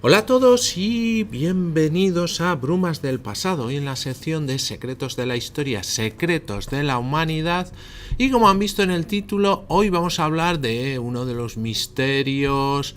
Hola a todos y bienvenidos a Brumas del Pasado, hoy en la sección de Secretos de la Historia, Secretos de la Humanidad. Y como han visto en el título, hoy vamos a hablar de uno de los misterios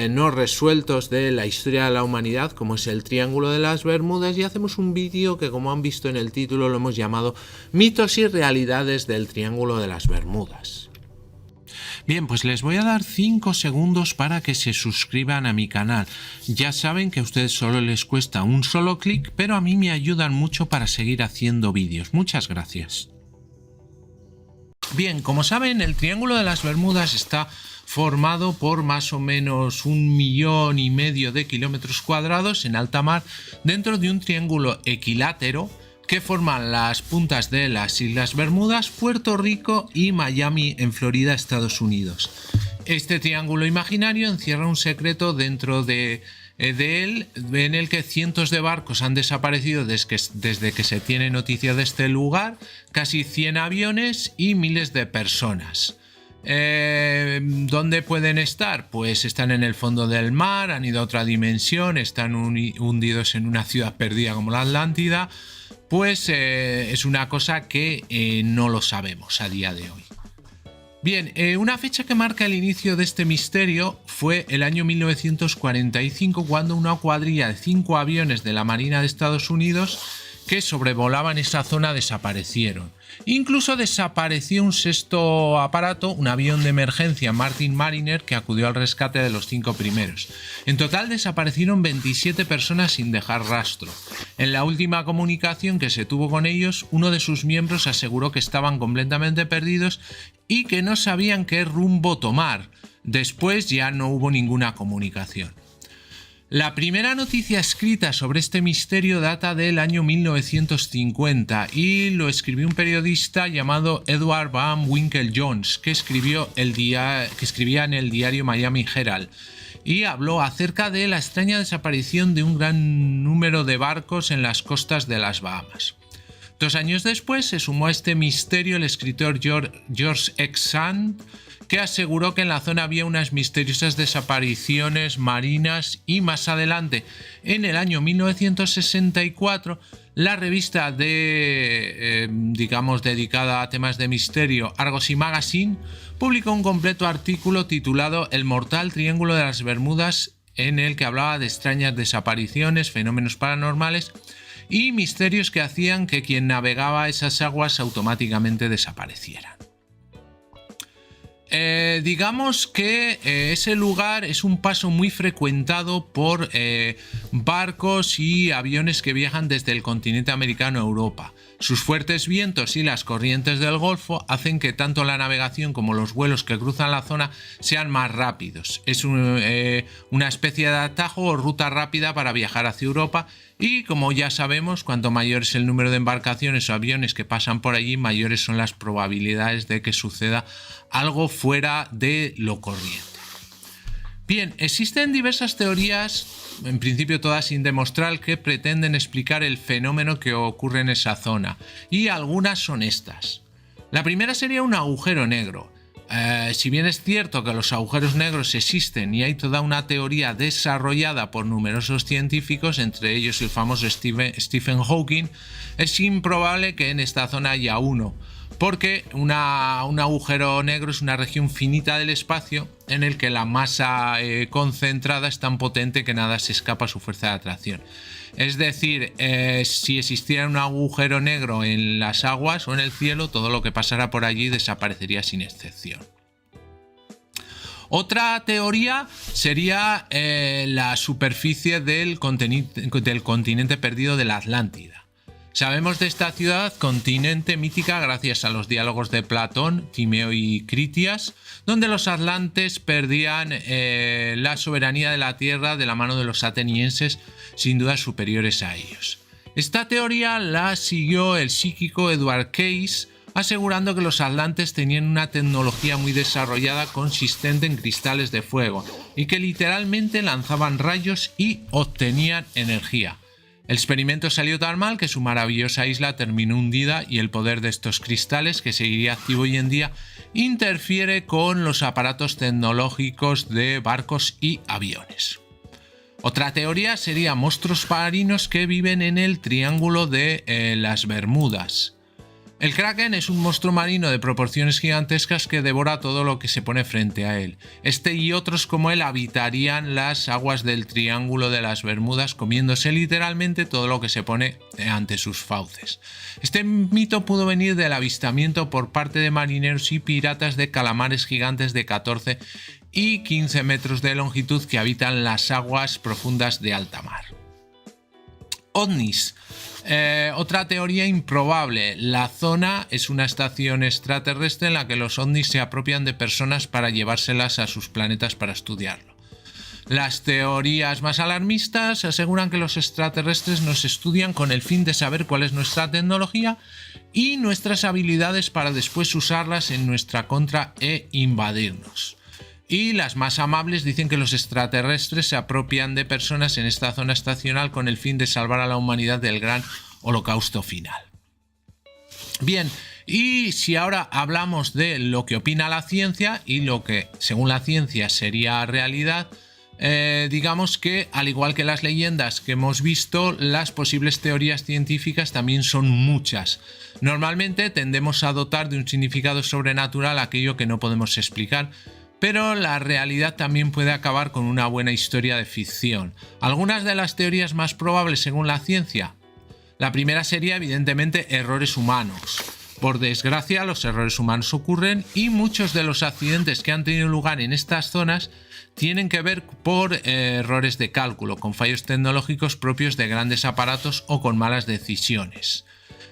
no resueltos de la historia de la humanidad, como es el Triángulo de las Bermudas, y hacemos un vídeo que, como han visto en el título, lo hemos llamado Mitos y realidades del Triángulo de las Bermudas. Bien, pues les voy a dar 5 segundos para que se suscriban a mi canal. Ya saben que a ustedes solo les cuesta un solo clic, pero a mí me ayudan mucho para seguir haciendo vídeos. Muchas gracias. Bien, como saben, el Triángulo de las Bermudas está formado por más o menos 1,5 millones de kilómetros cuadrados en alta mar dentro de un triángulo equilátero que forman las puntas de las Islas Bermudas, Puerto Rico y Miami en Florida, Estados Unidos. Este triángulo imaginario encierra un secreto dentro de él, en el que cientos de barcos han desaparecido desde que se tiene noticia de este lugar, casi 100 aviones y miles de personas. ¿Dónde pueden estar? Pues están en el fondo del mar, han ido a otra dimensión, están hundidos en una ciudad perdida como la Atlántida. Pues es una cosa que no lo sabemos a día de hoy. Bien, una fecha que marca el inicio de este misterio fue el año 1945, cuando una cuadrilla de 5 aviones de la Marina de Estados Unidos que sobrevolaban esa zona desaparecieron. Incluso desapareció un sexto aparato, un avión de emergencia Martin Mariner, que acudió al rescate de los 5 primeros. En total desaparecieron 27 personas sin dejar rastro. En la última comunicación que se tuvo con ellos, uno de sus miembros aseguró que estaban completamente perdidos y que no sabían qué rumbo tomar. Después ya no hubo ninguna comunicación. La primera noticia escrita sobre este misterio data del año 1950 y lo escribió un periodista llamado Edward Van Winkle Jones, que escribía en el diario Miami Herald, y habló acerca de la extraña desaparición de un gran número de barcos en las costas de las Bahamas. 2 años después se sumó a este misterio el escritor George X. Sand, que aseguró que en la zona había unas misteriosas desapariciones marinas, y más adelante, en el año 1964, la revista dedicada a temas de misterio, Argosy Magazine, publicó un completo artículo titulado El mortal Triángulo de las Bermudas, en el que hablaba de extrañas desapariciones, fenómenos paranormales y misterios que hacían que quien navegaba esas aguas automáticamente desapareciera. Digamos que ese lugar es un paso muy frecuentado por barcos y aviones que viajan desde el continente americano a Europa. Sus fuertes vientos y las corrientes del Golfo hacen que tanto la navegación como los vuelos que cruzan la zona sean más rápidos. Es una especie de atajo o ruta rápida para viajar hacia Europa, y como ya sabemos, cuanto mayor es el número de embarcaciones o aviones que pasan por allí, mayores son las probabilidades de que suceda algo fuera de lo corriente. Bien, existen diversas teorías, en principio todas sin demostrar, que pretenden explicar el fenómeno que ocurre en esa zona, y algunas son estas. La primera sería un agujero negro. Si bien es cierto que los agujeros negros existen y hay toda una teoría desarrollada por numerosos científicos, entre ellos el famoso Stephen Hawking, es improbable que en esta zona haya uno, porque un agujero negro es una región finita del espacio en el que la masa concentrada es tan potente que nada se escapa a su fuerza de atracción. Es decir, si existiera un agujero negro en las aguas o en el cielo, todo lo que pasara por allí desaparecería sin excepción. Otra teoría sería la superficie del continente perdido de la Atlántida. Sabemos de esta ciudad continente mítica gracias a los diálogos de Platón, Timeo y Critias, donde los atlantes perdían la soberanía de la tierra de la mano de los atenienses, sin duda superiores a ellos. Esta teoría la siguió el psíquico Edward Cayce, asegurando que los atlantes tenían una tecnología muy desarrollada consistente en cristales de fuego y que literalmente lanzaban rayos y obtenían energía. El experimento salió tan mal que su maravillosa isla terminó hundida, y el poder de estos cristales, que seguiría activo hoy en día, interfiere con los aparatos tecnológicos de barcos y aviones. Otra teoría sería monstruos marinos que viven en el Triángulo de las Bermudas. El kraken es un monstruo marino de proporciones gigantescas que devora todo lo que se pone frente a él. Este y otros como él habitarían las aguas del Triángulo de las Bermudas, comiéndose literalmente todo lo que se pone ante sus fauces. Este mito pudo venir del avistamiento por parte de marineros y piratas de calamares gigantes de 14 y 15 metros de longitud que habitan las aguas profundas de alta mar. OVNIs. Otra teoría improbable. La zona es una estación extraterrestre en la que los ovnis se apropian de personas para llevárselas a sus planetas para estudiarlo. Las teorías más alarmistas aseguran que los extraterrestres nos estudian con el fin de saber cuál es nuestra tecnología y nuestras habilidades para después usarlas en nuestra contra e invadirnos. Y las más amables dicen que los extraterrestres se apropian de personas en esta zona estacional con el fin de salvar a la humanidad del gran holocausto final. Bien, y si ahora hablamos de lo que opina la ciencia y lo que según la ciencia sería realidad, digamos que al igual que las leyendas que hemos visto, las posibles teorías científicas también son muchas. Normalmente tendemos a dotar de un significado sobrenatural aquello que no podemos explicar, pero la realidad también puede acabar con una buena historia de ficción. Algunas de las teorías más probables según la ciencia. La primera sería evidentemente errores humanos. Por desgracia, los errores humanos ocurren y muchos de los accidentes que han tenido lugar en estas zonas tienen que ver por errores de cálculo, con fallos tecnológicos propios de grandes aparatos o con malas decisiones.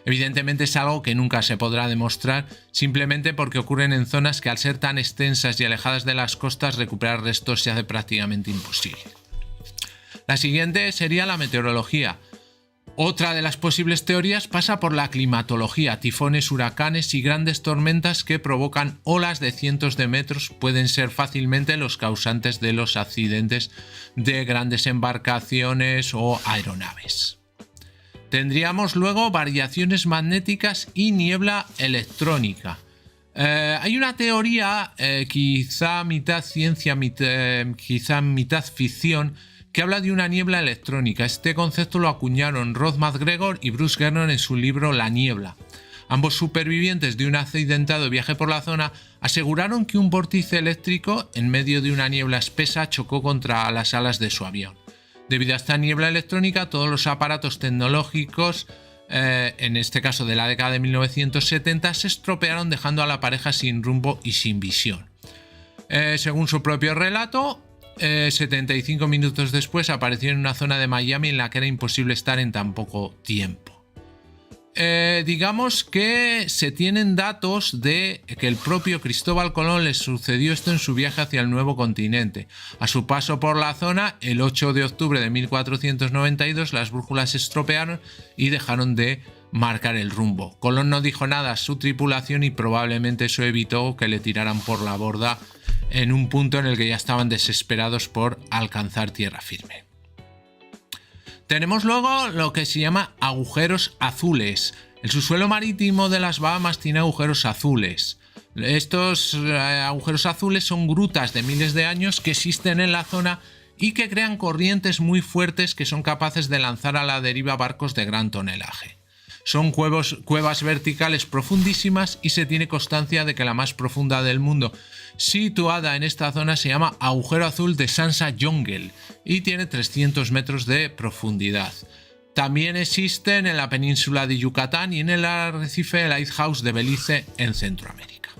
Evidentemente es algo que nunca se podrá demostrar, simplemente porque ocurren en zonas que al ser tan extensas y alejadas de las costas recuperar restos se hace prácticamente imposible. La siguiente sería la meteorología. Otra de las posibles teorías pasa por la climatología. Tifones, huracanes y grandes tormentas que provocan olas de cientos de metros pueden ser fácilmente los causantes de los accidentes de grandes embarcaciones o aeronaves. Tendríamos luego variaciones magnéticas y niebla electrónica. Hay una teoría, quizá mitad ciencia, quizá mitad ficción, que habla de una niebla electrónica. Este concepto lo acuñaron Rod McGregor y Bruce Gernon en su libro La niebla. Ambos supervivientes de un accidentado viaje por la zona aseguraron que un vórtice eléctrico en medio de una niebla espesa chocó contra las alas de su avión. Debido a esta niebla electrónica, todos los aparatos tecnológicos, en este caso de la década de 1970, se estropearon dejando a la pareja sin rumbo y sin visión. Según su propio relato, 75 minutos después apareció en una zona de Miami en la que era imposible estar en tan poco tiempo. Digamos que se tienen datos de que el propio Cristóbal Colón le sucedió esto en su viaje hacia el nuevo continente. A su paso por la zona, el 8 de octubre de 1492, las brújulas se estropearon y dejaron de marcar el rumbo. Colón no dijo nada a su tripulación y probablemente eso evitó que le tiraran por la borda en un punto en el que ya estaban desesperados por alcanzar tierra firme. Tenemos luego lo que se llama agujeros azules. El subsuelo marítimo de las Bahamas tiene agujeros azules. Estos agujeros azules son grutas de miles de años que existen en la zona y que crean corrientes muy fuertes que son capaces de lanzar a la deriva barcos de gran tonelaje. Son cuevas verticales profundísimas y se tiene constancia de que la más profunda del mundo, situada en esta zona, se llama Agujero Azul de Sansa Jungle y tiene 300 metros de profundidad. También existen en la península de Yucatán y en el arrecife Lighthouse de Belice en Centroamérica.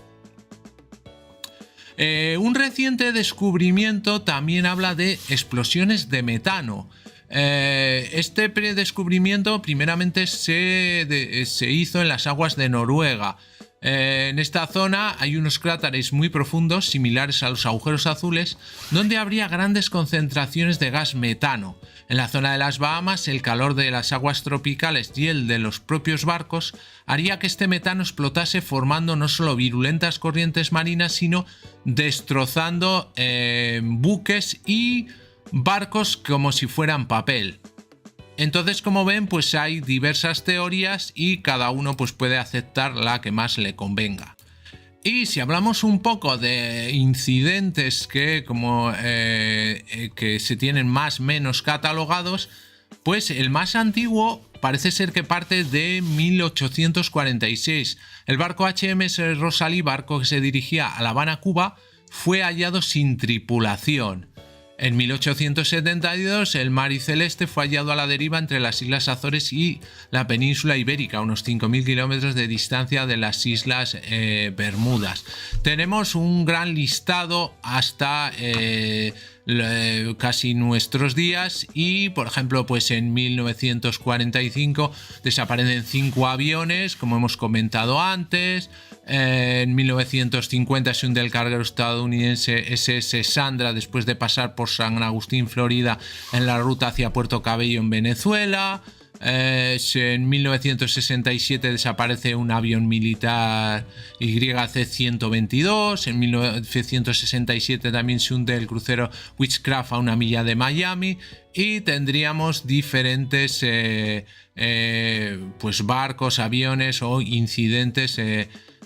Un reciente descubrimiento también habla de explosiones de metano. Este predescubrimiento primeramente se hizo en las aguas de Noruega. En esta zona hay unos cráteres muy profundos, similares a los agujeros azules, donde habría grandes concentraciones de gas metano. En la zona de las Bahamas, el calor de las aguas tropicales y el de los propios barcos haría que este metano explotase, formando no solo virulentas corrientes marinas, sino destrozando buques y barcos como si fueran papel. Entonces, como ven, pues hay diversas teorías y cada uno pues puede aceptar la que más le convenga. Y si hablamos un poco de incidentes que se tienen más o menos catalogados, pues el más antiguo parece ser que parte de 1846. El barco HMS Rosalie, barco que se dirigía a La Habana, Cuba, fue hallado sin tripulación. En 1872 el Mari Celeste fue hallado a la deriva entre las Islas Azores y la península ibérica, a unos 5.000 kilómetros de distancia de las Islas Bermudas. Tenemos un gran listado hasta casi nuestros días y, por ejemplo, pues en 1945 desaparecen 5 aviones, como hemos comentado antes. En 1950 se hunde el carguero estadounidense SS Sandra después de pasar por San Agustín, Florida, en la ruta hacia Puerto Cabello, en Venezuela. En 1967 desaparece un avión militar YC-122. En 1967 también se hunde el crucero Witchcraft a una milla de Miami. Y tendríamos diferentes pues barcos, aviones o incidentes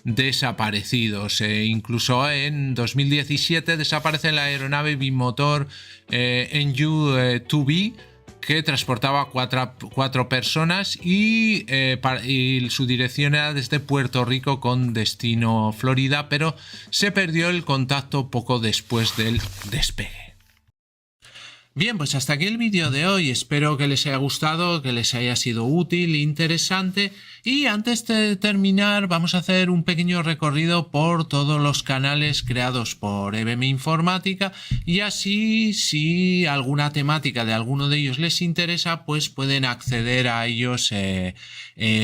desaparecidos. Incluso en 2017 desaparece la aeronave bimotor NU-2B, que transportaba cuatro personas y su dirección era desde Puerto Rico con destino Florida, pero se perdió el contacto poco después del despegue. Bien, pues hasta aquí el vídeo de hoy. Espero que les haya gustado, que les haya sido útil, interesante. Y antes de terminar, vamos a hacer un pequeño recorrido por todos los canales creados por EBM Informática. Y así, si alguna temática de alguno de ellos les interesa, pues pueden acceder a ellos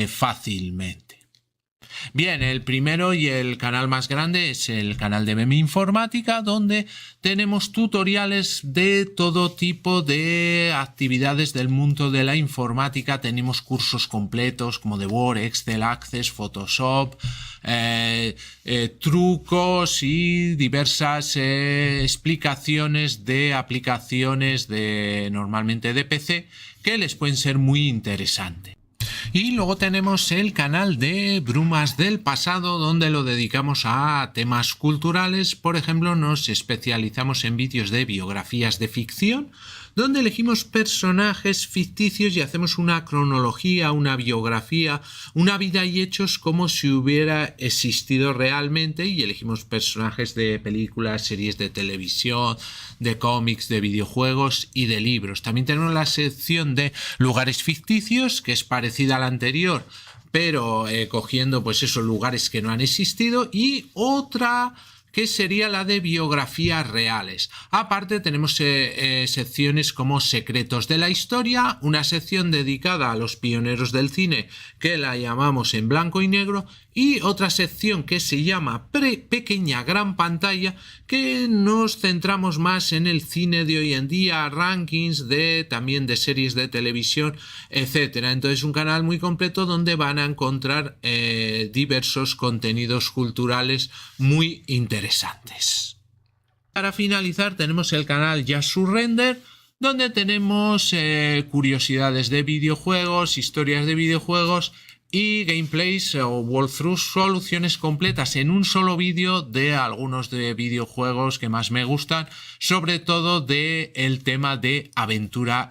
fácilmente. Bien, el primero y el canal más grande es el canal de EBM Informática, donde tenemos tutoriales de todo tipo de actividades del mundo de la informática. Tenemos cursos completos como de Word, Excel, Access, Photoshop, trucos y diversas explicaciones de aplicaciones normalmente de PC que les pueden ser muy interesantes. Y luego tenemos el canal de Brumas del Pasado, donde lo dedicamos a temas culturales. Por ejemplo, nos especializamos en vídeos de biografías de ficción, donde elegimos personajes ficticios y hacemos una cronología, una biografía, una vida y hechos como si hubiera existido realmente, y elegimos personajes de películas, series de televisión, de cómics, de videojuegos y de libros. También tenemos la sección de lugares ficticios, que es parecida a la anterior, pero cogiendo pues esos lugares que no han existido, y otra que sería la de biografías reales. Aparte tenemos secciones como Secretos de la Historia, una sección dedicada a los pioneros del cine que la llamamos En Blanco y Negro, y otra sección que se llama Pequeña Gran Pantalla, que nos centramos más en el cine de hoy en día, rankings también de series de televisión, etcétera. Entonces, un canal muy completo donde van a encontrar diversos contenidos culturales muy interesantes. Para finalizar, tenemos el canal Just Surrender, donde tenemos curiosidades de videojuegos, historias de videojuegos y gameplays o walkthroughs, soluciones completas en un solo vídeo de algunos de videojuegos que más me gustan, sobre todo del tema de aventura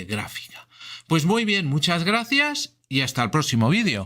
gráfica. Pues muy bien, muchas gracias y hasta el próximo vídeo.